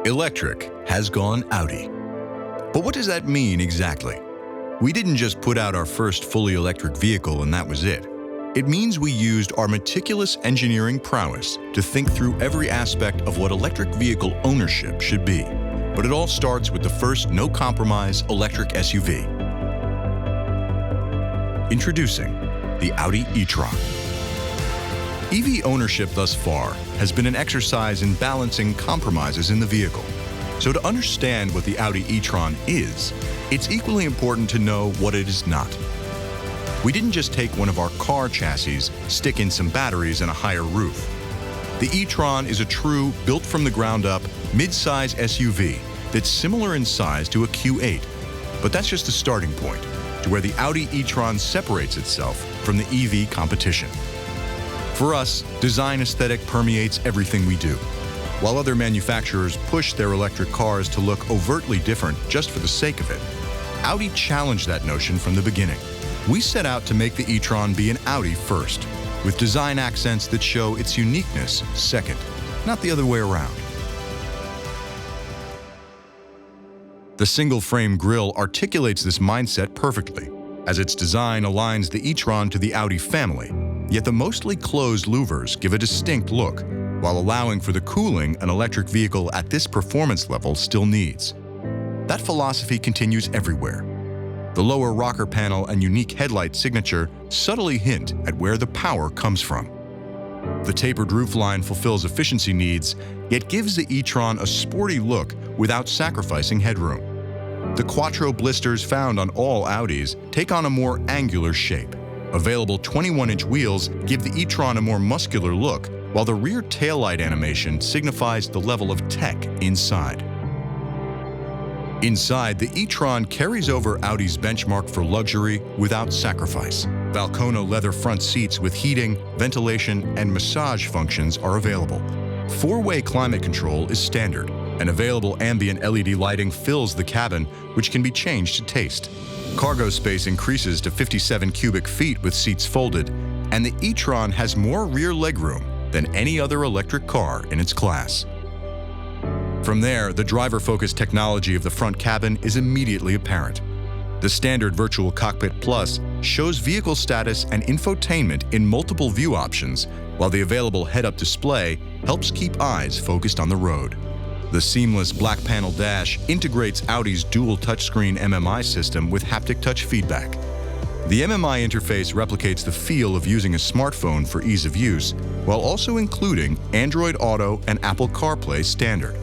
Electric has gone Audi. But what does that mean exactly? We didn't just put out our first fully electric vehicle and that was it. It means we used our meticulous engineering prowess to think through every aspect of what electric vehicle ownership should be. But it all starts with the first no-compromise electric SUV. Introducing the Audi e-tron. EV ownership thus far has been an exercise in balancing compromises in the vehicle. So to understand what the Audi e-tron is, it's equally important to know what it is not. We didn't just take one of our car chassis, stick in some batteries and a higher roof. The e-tron is a true, built-from-the-ground-up, mid-size SUV that's similar in size to a Q8. But that's just the starting point to where the Audi e-tron separates itself from the EV competition. For us, design aesthetic permeates everything we do. While other manufacturers push their electric cars to look overtly different just for the sake of it, Audi challenged that notion from the beginning. We set out to make the e-tron be an Audi first, with design accents that show its uniqueness second, not the other way around. The single-frame grille articulates this mindset perfectly, as its design aligns the e-tron to the Audi family, yet the mostly closed louvers give a distinct look, while allowing for the cooling an electric vehicle at this performance level still needs. That philosophy continues everywhere. The lower rocker panel and unique headlight signature subtly hint at where the power comes from. The tapered roofline fulfills efficiency needs, yet gives the e-tron a sporty look without sacrificing headroom. The Quattro blisters found on all Audis take on a more angular shape. Available 21-inch wheels give the e-tron a more muscular look, while the rear taillight animation signifies the level of tech inside. Inside, the e-tron carries over Audi's benchmark for luxury without sacrifice. Valcono leather front seats with heating, ventilation, and massage functions are available. Four-way climate control is standard, and available ambient LED lighting fills the cabin, which can be changed to taste. Cargo space increases to 57 cubic feet with seats folded, and the e-tron has more rear legroom than any other electric car in its class. From there, the driver-focused technology of the front cabin is immediately apparent. The standard Virtual Cockpit Plus shows vehicle status and infotainment in multiple view options, while the available head-up display helps keep eyes focused on the road. The seamless black panel dash integrates Audi's dual touchscreen MMI system with haptic touch feedback. The MMI interface replicates the feel of using a smartphone for ease of use, while also including Android Auto and Apple CarPlay standard.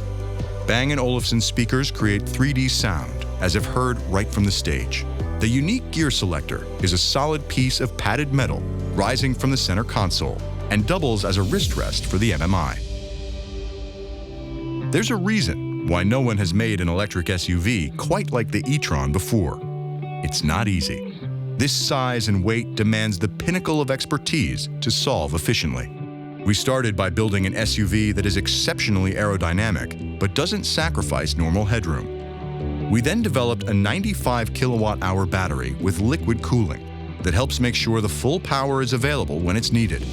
Bang & Olufsen speakers create 3D sound, as if heard right from the stage. The unique gear selector is a solid piece of padded metal rising from the center console and doubles as a wrist rest for the MMI. There's a reason why no one has made an electric SUV quite like the e-tron before. It's not easy. This size and weight demands the pinnacle of expertise to solve efficiently. We started by building an SUV that is exceptionally aerodynamic, but doesn't sacrifice normal headroom. We then developed a 95 kilowatt-hour battery with liquid cooling that helps make sure the full power is available when it's needed.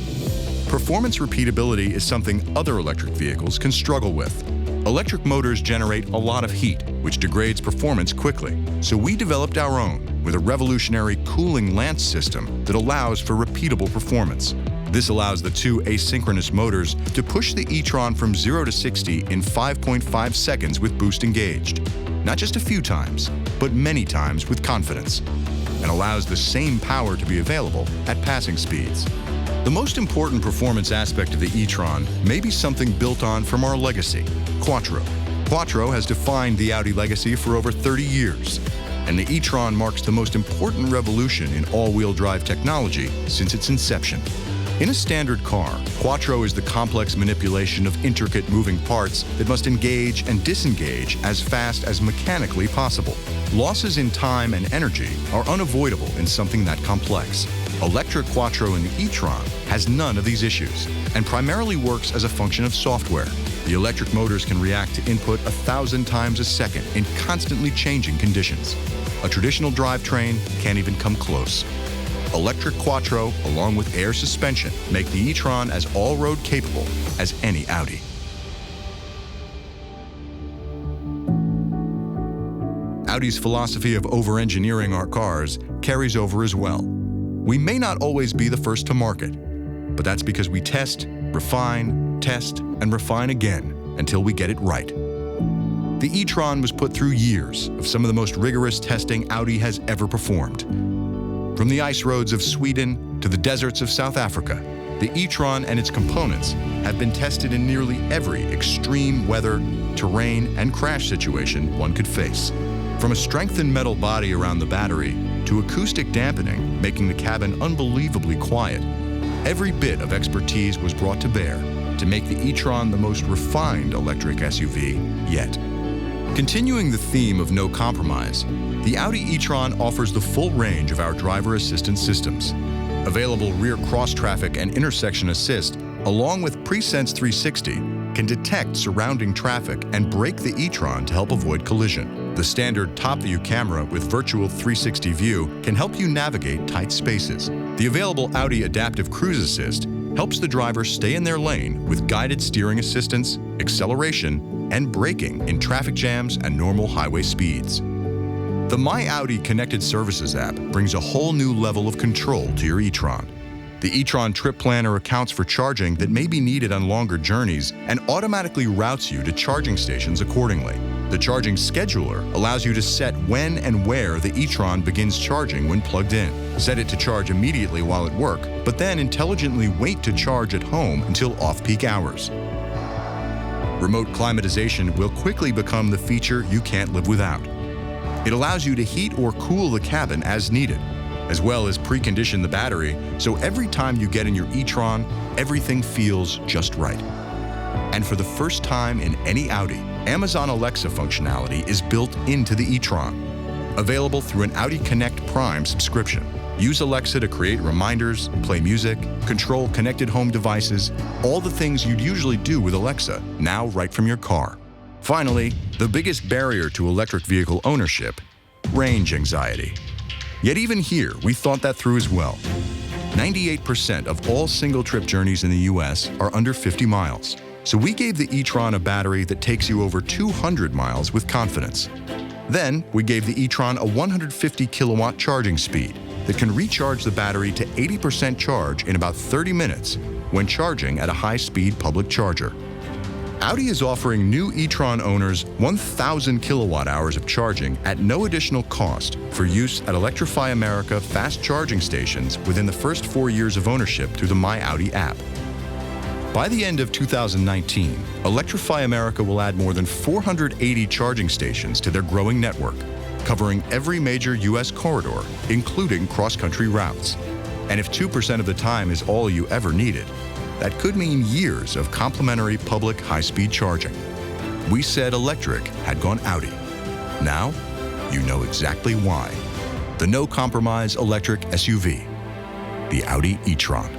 Performance repeatability is something other electric vehicles can struggle with. Electric motors generate a lot of heat, which degrades performance quickly. So we developed our own with a revolutionary cooling lance system that allows for repeatable performance. This allows the two asynchronous motors to push the e-tron from 0 to 60 in 5.5 seconds with boost engaged. Not just a few times, but many times with confidence. And allows the same power to be available at passing speeds. The most important performance aspect of the e-tron may be something built on from our legacy, Quattro. Quattro has defined the Audi legacy for over 30 years, and the e-tron marks the most important revolution in all-wheel drive technology since its inception. In a standard car, Quattro is the complex manipulation of intricate moving parts that must engage and disengage as fast as mechanically possible. Losses in time and energy are unavoidable in something that complex. Electric Quattro in the e-tron has none of these issues and primarily works as a function of software. The electric motors can react to input 1,000 times a second in constantly changing conditions. A traditional drivetrain can't even come close. Electric Quattro, along with air suspension, make the e-tron as all-road capable as any Audi. Audi's philosophy of over-engineering our cars carries over as well. We may not always be the first to market, but that's because we test, refine, test, and refine again until we get it right. The e-tron was put through years of some of the most rigorous testing Audi has ever performed. From the ice roads of Sweden to the deserts of South Africa, the e-tron and its components have been tested in nearly every extreme weather, terrain, and crash situation one could face. From a strengthened metal body around the battery to acoustic dampening, making the cabin unbelievably quiet, every bit of expertise was brought to bear to make the e-tron the most refined electric SUV yet. Continuing the theme of no compromise, the Audi e-tron offers the full range of our driver assistance systems. Available rear cross-traffic and intersection assist, along with Presense 360, can detect surrounding traffic and brake the e-tron to help avoid collision. The standard top-view camera with virtual 360 view can help you navigate tight spaces. The available Audi Adaptive Cruise Assist helps the driver stay in their lane with guided steering assistance, acceleration, and braking in traffic jams and normal highway speeds. The My Audi Connected Services app brings a whole new level of control to your e-tron. The e-tron trip planner accounts for charging that may be needed on longer journeys and automatically routes you to charging stations accordingly. The charging scheduler allows you to set when and where the e-tron begins charging when plugged in. Set it to charge immediately while at work, but then intelligently wait to charge at home until off-peak hours. Remote climatization will quickly become the feature you can't live without. It allows you to heat or cool the cabin as needed, as well as precondition the battery, so every time you get in your e-tron, everything feels just right. And for the first time in any Audi, Amazon Alexa functionality is built into the e-tron. Available through an Audi Connect Prime subscription. Use Alexa to create reminders, play music, control connected home devices, all the things you'd usually do with Alexa, now right from your car. Finally, the biggest barrier to electric vehicle ownership, range anxiety. Yet even here, we thought that through as well. 98% of all single-trip journeys in the US are under 50 miles. So we gave the e-tron a battery that takes you over 200 miles with confidence. Then, we gave the e-tron a 150 kilowatt charging speed that can recharge the battery to 80% charge in about 30 minutes when charging at a high-speed public charger. Audi is offering new e-tron owners 1,000 kilowatt hours of charging at no additional cost for use at Electrify America fast charging stations within the first 4 years of ownership through the My Audi app. By the end of 2019, Electrify America will add more than 480 charging stations to their growing network, covering every major U.S. corridor, including cross-country routes. And if 2% of the time is all you ever needed, that could mean years of complimentary public high-speed charging. We said electric had gone Audi. Now, you know exactly why. The no-compromise electric SUV, the Audi e-tron.